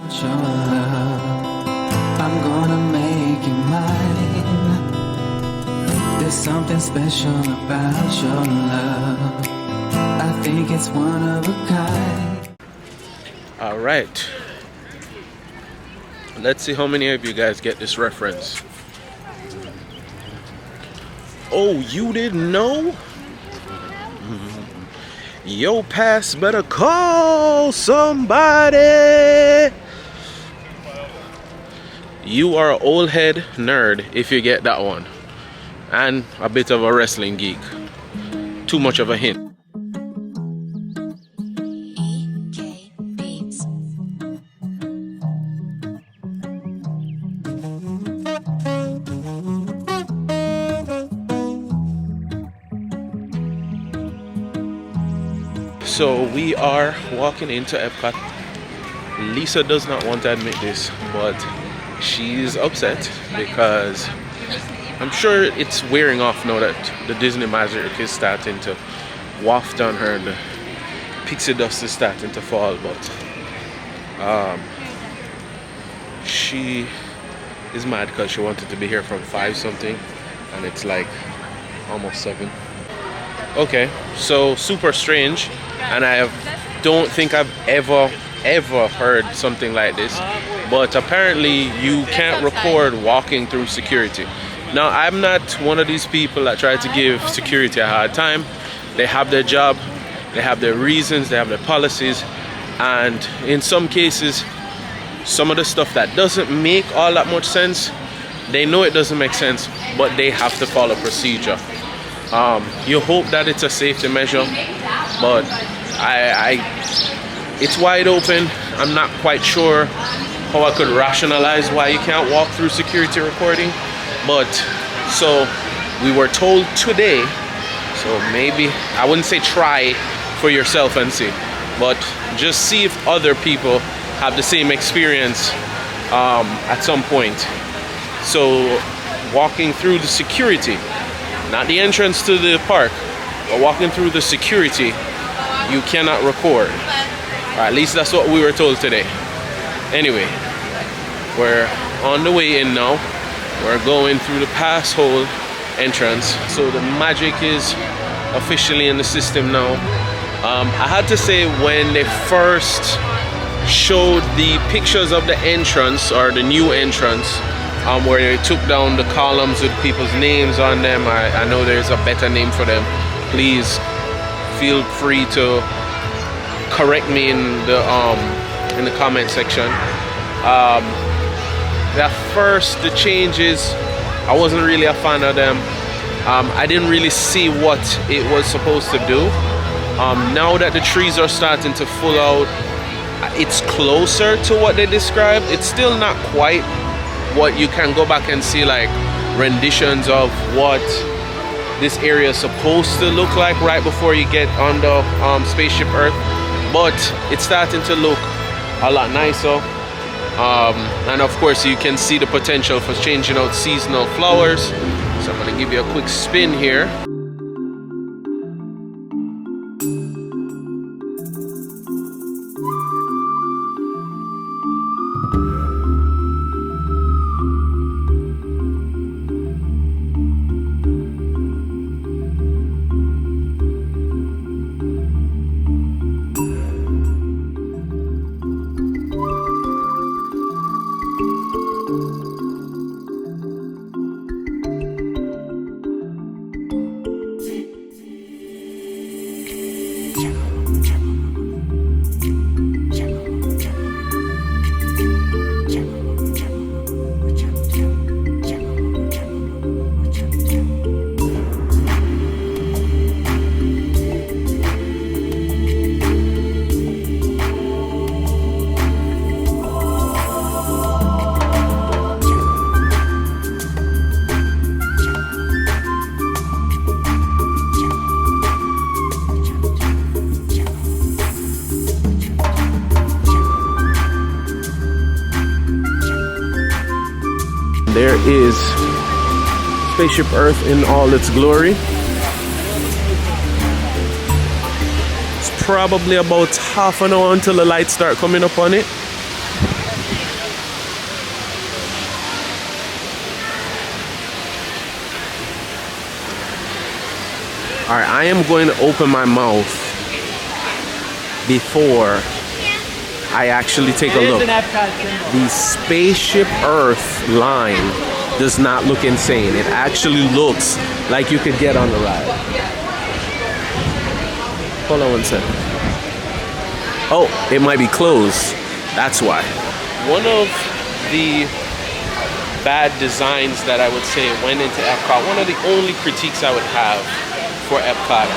Your love, I'm gonna make you mine. There's something special about your love. I think it's one of a kind. All right. Let's see how many of you guys get this reference. Oh, you didn't know? Yo, past better call somebody. You are an old head nerd if you get that one. And a bit of a wrestling geek. Too much of a hint. So we are walking into EPCOT. Lisa does not want to admit this, but she's upset because I'm sure it's wearing off now that the Disney magic is starting to waft on her and the pixie dust is starting to fall. But she is mad because she wanted to be here from 5 something and it's like almost 7. Okay, so super strange, and I don't think I've ever heard something like this, but apparently you can't record walking through security. Now, I'm not one of these people that try to give security a hard time. They have their job, they have their reasons, they have their policies, and in some cases, some of the stuff that doesn't make all that much sense, they know it doesn't make sense, but they have to follow procedure. You hope that it's a safety measure, but it's wide open. I'm not quite sure how I could rationalize why you can't walk through security recording, but so we were told today, so maybe I wouldn't say try for yourself and see, but just see if other people have the same experience at some point. So walking through the security, not the entrance to the park, but walking through the security, you cannot record. Or at least that's what we were told today. Anyway, we're on the way in now. We're going through the pass hole entrance. So the magic is officially in the system now. I had to say, when they first showed the pictures of the entrance, or the new entrance, where they took down the columns with people's names on them. I know there's a better name for them. Please feel free to correct me in the comment section. The changes, I wasn't really a fan of them. I didn't really see what it was supposed to do. Now that the trees are starting to full out, it's closer to what they described. It's still not quite what you can go back and see, like renditions of what this area is supposed to look like right before you get on the spaceship Earth, but it's starting to look a lot nicer, and of course you can see the potential for changing out seasonal flowers. So I'm going to give you a quick spin here. There is Spaceship Earth in all its glory. It's probably about half an hour until the lights start coming up on it. All right, I am going to open my mouth before I actually take a look. The Spaceship Earth line does not look insane. It actually looks like you could get on the ride. Hold on one second. Oh, it might be closed. That's why. One of the bad designs that I would say went into EPCOT, one of the only critiques I would have for EPCOT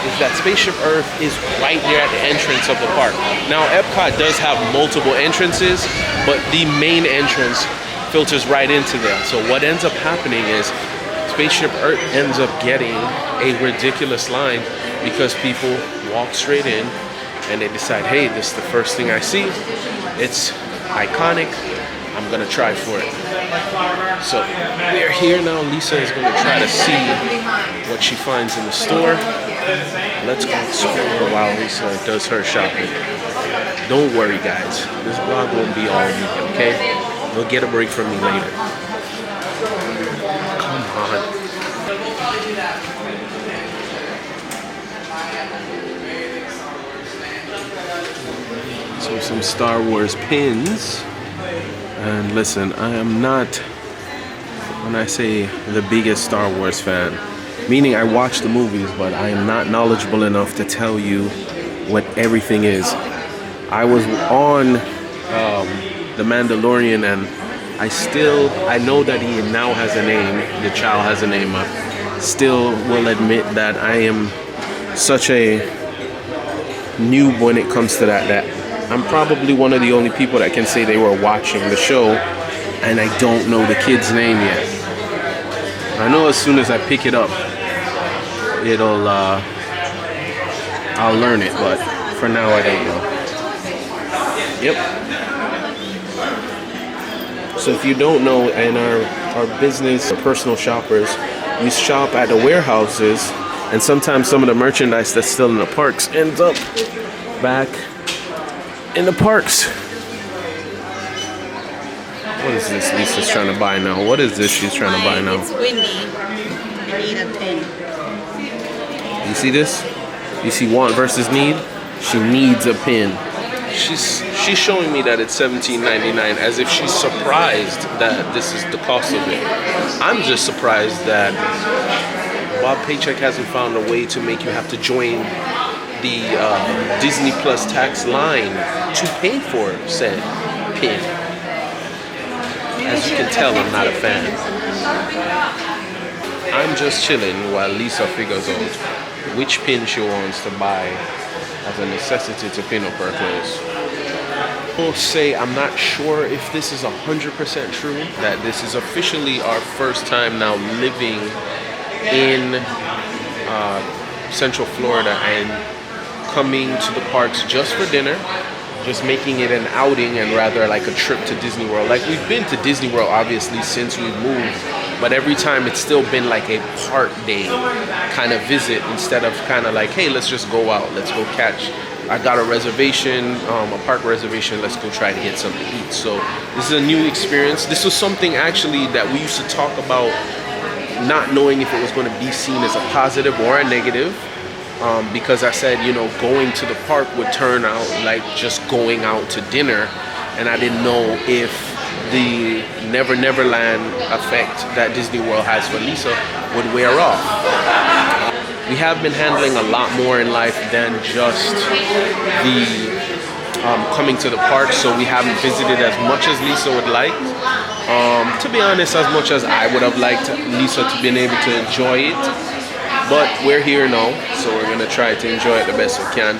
is that Spaceship Earth is right there at the entrance of the park. Now, EPCOT does have multiple entrances, but the main entrance filters right into there. So what ends up happening is Spaceship Earth ends up getting a ridiculous line because people walk straight in and they decide, hey, this is the first thing I see. It's iconic. I'm gonna try for it. So we're here now. Lisa is gonna try to see what she finds in the store. Let's go explore while Lisa does her shopping. Don't worry, guys. This vlog won't be all me, okay? You'll get a break from me later. Come on. So some Star Wars pins. And listen, I am not, when I say the biggest Star Wars fan, meaning I watch the movies, but I am not knowledgeable enough to tell you what everything is. I was on The Mandalorian, and I know that he now has a name, the child has a name. I still will admit that I am such a noob when it comes to that I'm probably one of the only people that can say they were watching the show and I don't know the kid's name yet. I know as soon as I pick it up, I'll learn it, but for now I don't know. Yep. So if you don't know, in our business, personal shoppers, we shop at the warehouses, and sometimes some of the merchandise that's still in the parks ends up back in the parks. What is this Lisa's trying to buy now? What is this she's trying to buy now? It's windy. I need a pin. You see this? You see want versus need? She needs a pin. She's showing me that it's $17.99 as if she's surprised that this is the cost of it. I'm just surprised that Bob Paycheck hasn't found a way to make you have to join the Disney Plus tax line to pay for said pin. As you can tell, I'm not a fan. I'm just chilling while Lisa figures out which pin she wants to buy as a necessity to pin up her clothes. I will say I'm not sure if this is 100% true, that this is officially our first time now living in Central Florida and coming to the parks just for dinner, just making it an outing and rather like a trip to Disney World. Like, we've been to Disney World obviously since we moved, but every time it's still been like a park day kind of visit instead of kind of like, hey, let's just go out, let's go catch. I got a reservation, a park reservation, let's go try to get something to eat. So this is a new experience. This was something actually that we used to talk about, not knowing if it was going to be seen as a positive or a negative. Because I said, you know, going to the park would turn out like just going out to dinner, and I didn't know if the Never Neverland effect that Disney World has for Lisa would wear off. We have been handling a lot more in life than just the coming to the park, so we haven't visited as much as Lisa would like. To be honest, as much as I would have liked Lisa to be able to enjoy it. But we're here now, so we're gonna try to enjoy it the best we can.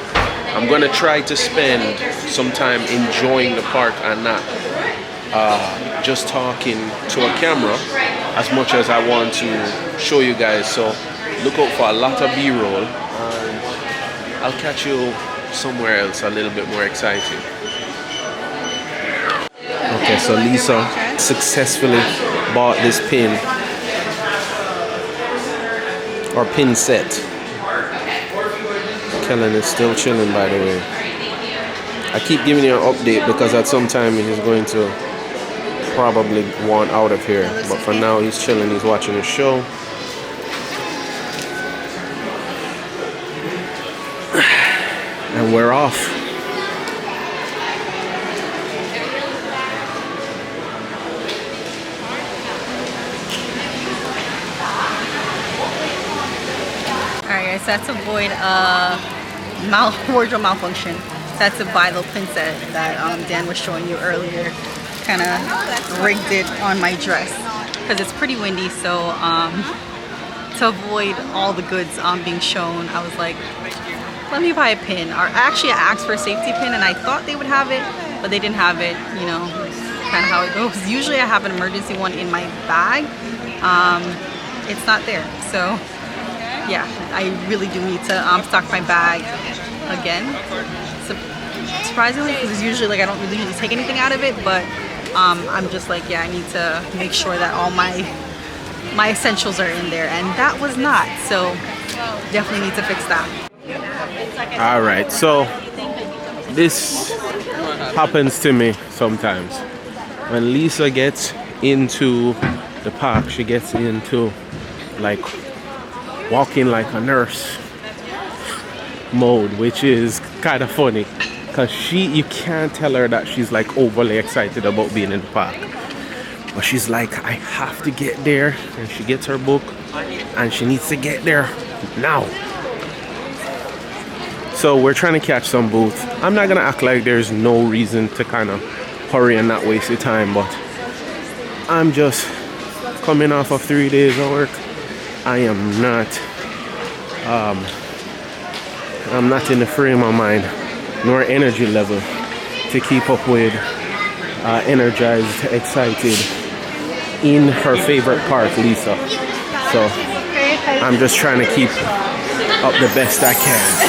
I'm gonna try to spend some time enjoying the park and not just talking to a camera as much as I want to show you guys. So look out for a lot of B-roll, and I'll catch you somewhere else a little bit more exciting. Okay, so Lisa successfully bought this pin. Or pin set. Kellan is still chilling, by the way. I keep giving you an update because at some time he's going to probably want out of here. But for now he's chilling, he's watching the show. and we're off. Alright guys, so that's to avoid wardrobe malfunction. So that's to buy the pin set that Dan was showing you earlier. Kind of rigged it on my dress because it's pretty windy, so to avoid all the goods being shown, I was like, let me buy a pin. Or actually I asked for a safety pin and I thought they would have it, but they didn't have it, you know, kind of how it goes. Usually I have an emergency one in my bag. It's not there, so yeah, I really do need to stock my bag again. Surprisingly, because usually like I don't really usually take anything out of it, but I'm just like, yeah, I need to make sure that all my essentials are in there, and that was not, so definitely need to fix that. All right, so this happens to me sometimes. When Lisa gets into the park, she gets into like walking like a nurse mode, which is kind of funny because you can't tell her that she's like overly excited about being in the park, but she's like, I have to get there, and she gets her book and she needs to get there now. So we're trying to catch some booths. I'm not gonna act like there's no reason to kind of hurry and not waste your time, but I'm just coming off of 3 days of work. I am not I'm not in the frame of mind nor energy level to keep up with energized, excited in her favorite park, Lisa. So I'm just trying to keep up the best I can.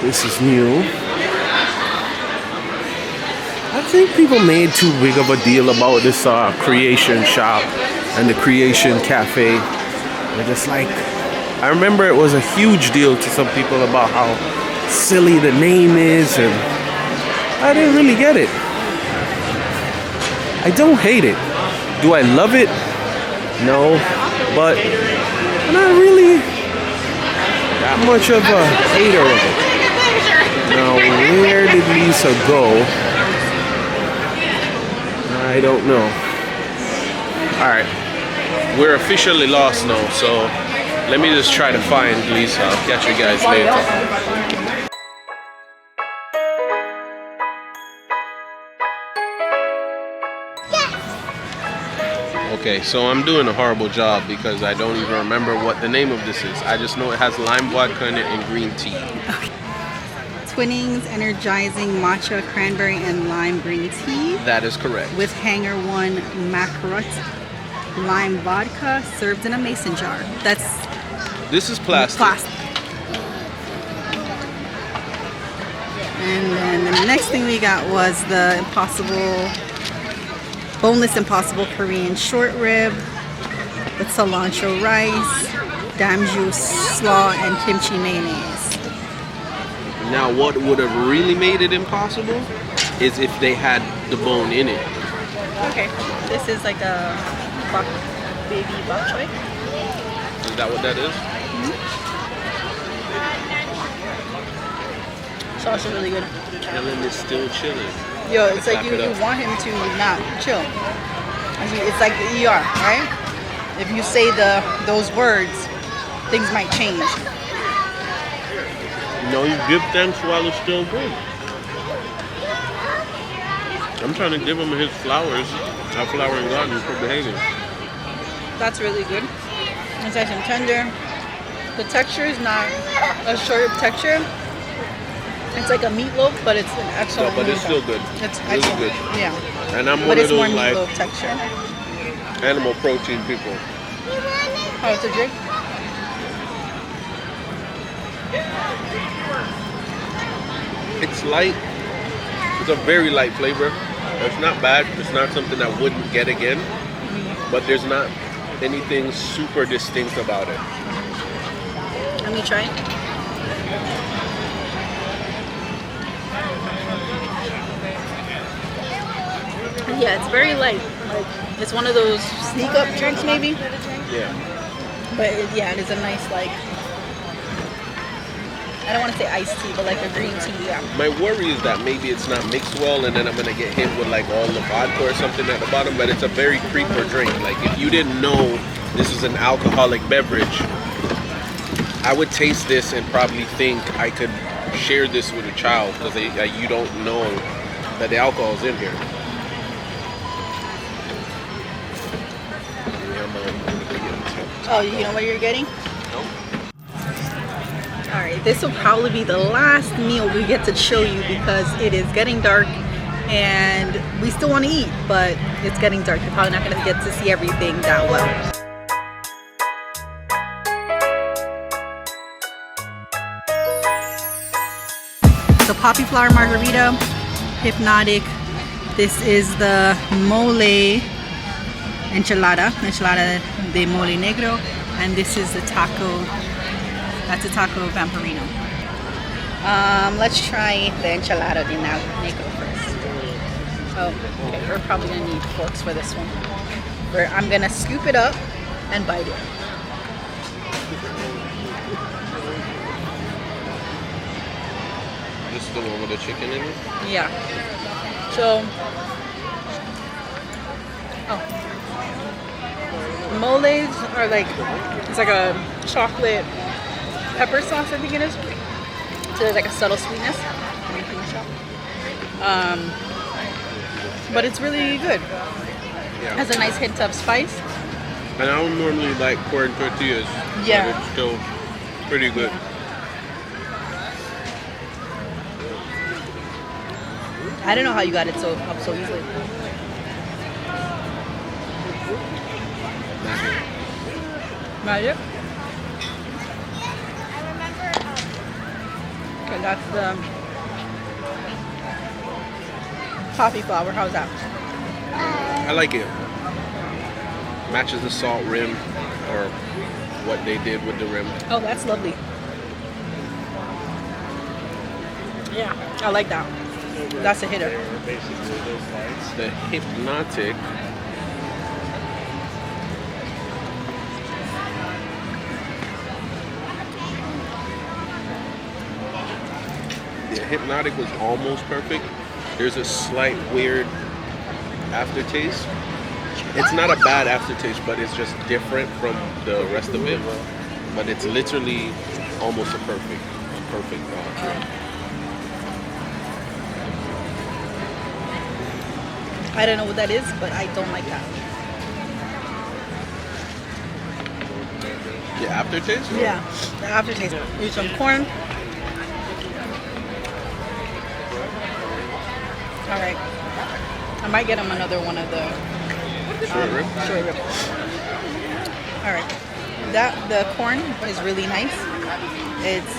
This is new. I think people made too big of a deal about this creation shop and the creation cafe. They're just like, I remember it was a huge deal to some people about how silly the name is, and I didn't really get it. I don't hate it. Do I love it? No, but I'm not really that much of a hater of it. Now, where did Lisa go? I don't know. Alright, we're officially lost now, so let me just try to find Lisa. I'll catch you guys later. Okay, so I'm doing a horrible job because I don't even remember what the name of this is. I just know it has lime vodka in it and green tea. Okay. Twinnings, energizing matcha, cranberry, and lime green tea. That is correct. With Hanger 1 macaroon lime vodka, served in a mason jar. This is plastic. And then the next thing we got was the boneless impossible Korean short rib with cilantro rice, damju slaw, and kimchi mayonnaise. Now, what would have really made it impossible is if they had the bone in it. Okay, this is like a baby bok choy. Is that what that is? Mm-hmm. Sauce is really good. Kellan is still chilling. Yo, it's like you want him to not chill. It's like the ER, right? If you say those words, things might change. No, you give thanks while it's still good. I'm trying to give him his flowers. Our flowering garden for behavior. That's really good. It's nice and tender. The texture is not a short texture. It's like a meatloaf, but it's an excellent. No, but it's still good. It's really excellent. good. Yeah. And I'm but one it's of more those like meatloaf texture. animal protein people. Oh, it's a drink. It's light. It's a very light flavor. It's not bad. It's not something I wouldn't get again. But there's not anything super distinct about it. Let me try it. Yeah, it's very light. Like, it's one of those sneak up drinks, maybe. Yeah. But yeah, it is a nice I don't want to say iced tea, but like a green tea, yeah. My worry is that maybe it's not mixed well, and then I'm gonna get hit with like all the vodka or something at the bottom. But it's a very creeper drink. Like if you didn't know this is an alcoholic beverage, I would taste this and probably think I could share this with a child because you don't know that the alcohol is in here. Oh, you know what you're getting? Nope. Alright, this will probably be the last meal we get to show you because it is getting dark and we still want to eat, but it's getting dark. You're probably not going to get to see everything that well. So poppy flower margarita, hypnotic. This is the mole enchilada de mole negro, and this is the taco. That's a taco vampirino. Let's try the enchilada de negro first. Oh, okay. We're probably gonna need forks for this one. I'm gonna scoop it up and bite it. This is the one with the chicken in it? Yeah. So, moles are like, it's like a chocolate pepper sauce, I think it is. So there's like a subtle sweetness. But it's really good. Yeah. Has a nice hint of spice. And I don't normally like corn tortillas. Yeah. But it's still pretty good. I don't know how you got it up so easily. Magic. Okay, that's the poppy flower. How's that? I like it. Matches the salt rim or what they did with the rim. Oh, that's lovely. Yeah, I like that. That's a hitter. The hypnotic. The hypnotic was almost perfect. There's a slight weird aftertaste. It's not a bad aftertaste, but it's just different from the rest of it. But it's literally almost a perfect drink. I don't know what that is, but I don't like that. The aftertaste? Or? Yeah, the aftertaste. Use some corn. All right. I might get him another one of the Short rib? Short rib. All right. The corn is really nice. It's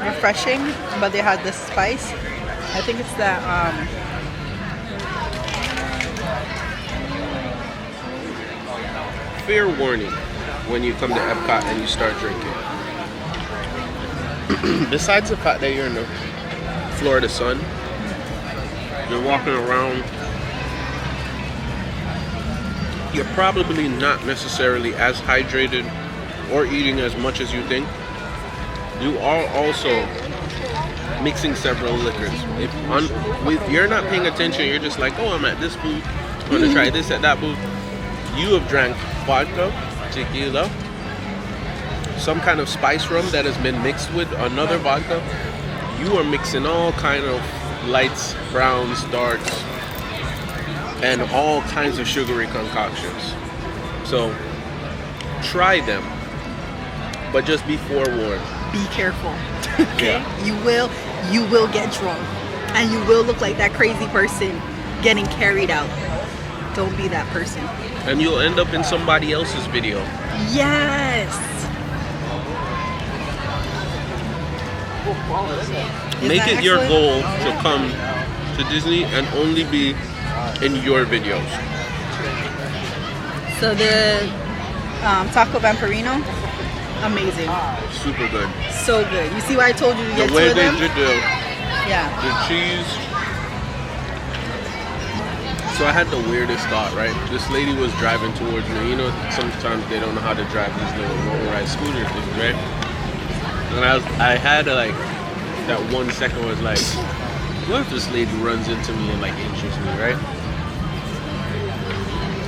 refreshing, but they had the spice. I think it's that fair warning when you come to EPCOT and you start drinking. Besides the fact that you're in the Florida sun, you're walking around, you're probably not necessarily as hydrated or eating as much as you think. You are also mixing several liquors. If you're not paying attention, you're just like, oh, I'm at this booth, I'm gonna try this at that booth. You have drank vodka, tequila, some kind of spice rum that has been mixed with another vodka. You are mixing all kind of lights, browns, darks, and all kinds of sugary concoctions. So try them, but just be forewarned. be careful. Okay? Yeah. You will get drunk and you will look like that crazy person getting carried out. Don't be that person. And you'll end up in somebody else's video. Yes. Make it your goal to come to Disney and only be in your videos. So the taco vampirino, amazing. Super good. So good. You see why I told you to get The way two of they them? did Yeah. the cheese. So I had the weirdest thought, right? This lady was driving towards me. You know, sometimes they don't know how to drive these little motorized scooter things, right? And I had like that 1 second was like, what if this lady runs into me and like injures me, right?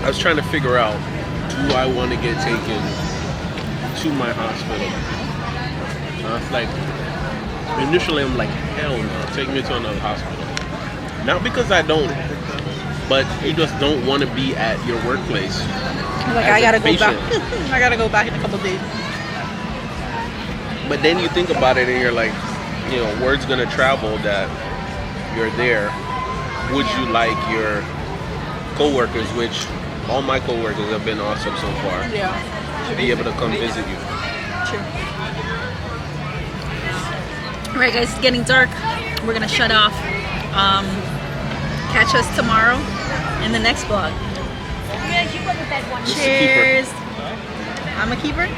I was trying to figure out, do I want to get taken to my hospital? And I was like, initially I'm like, hell no, take me to another hospital. Not because I don't, but you just don't want to be at your workplace. Like, I gotta go back. I gotta go back in a couple days. But then you think about it and you're like, you know, word's gonna travel that you're there. Would you like your co-workers, which all my co-workers have been awesome so far, to be able to come visit you? True. All right, guys, it's getting dark. We're gonna shut off. Catch us tomorrow in the next vlog. Cheers. I'm a keeper.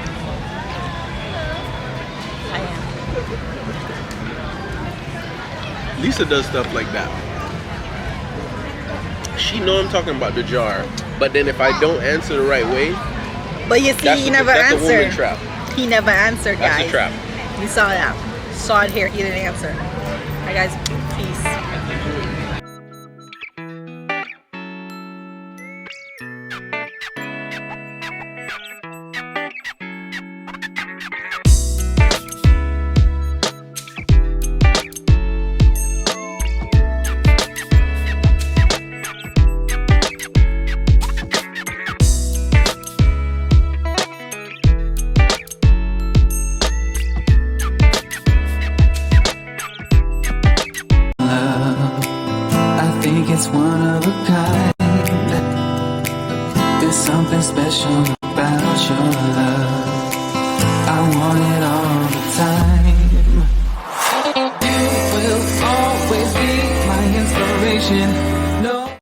I am. Lisa does stuff like that. She know I'm talking about the jar, but then if I don't answer the right way, but you see, he never answered. That's a woman trap. He never answered, guys. That's a trap. You saw that. Saw it here. He didn't answer. All right, guys. Peace. It's one of a kind. There's something special about your love. I want it all the time. You will always be my inspiration.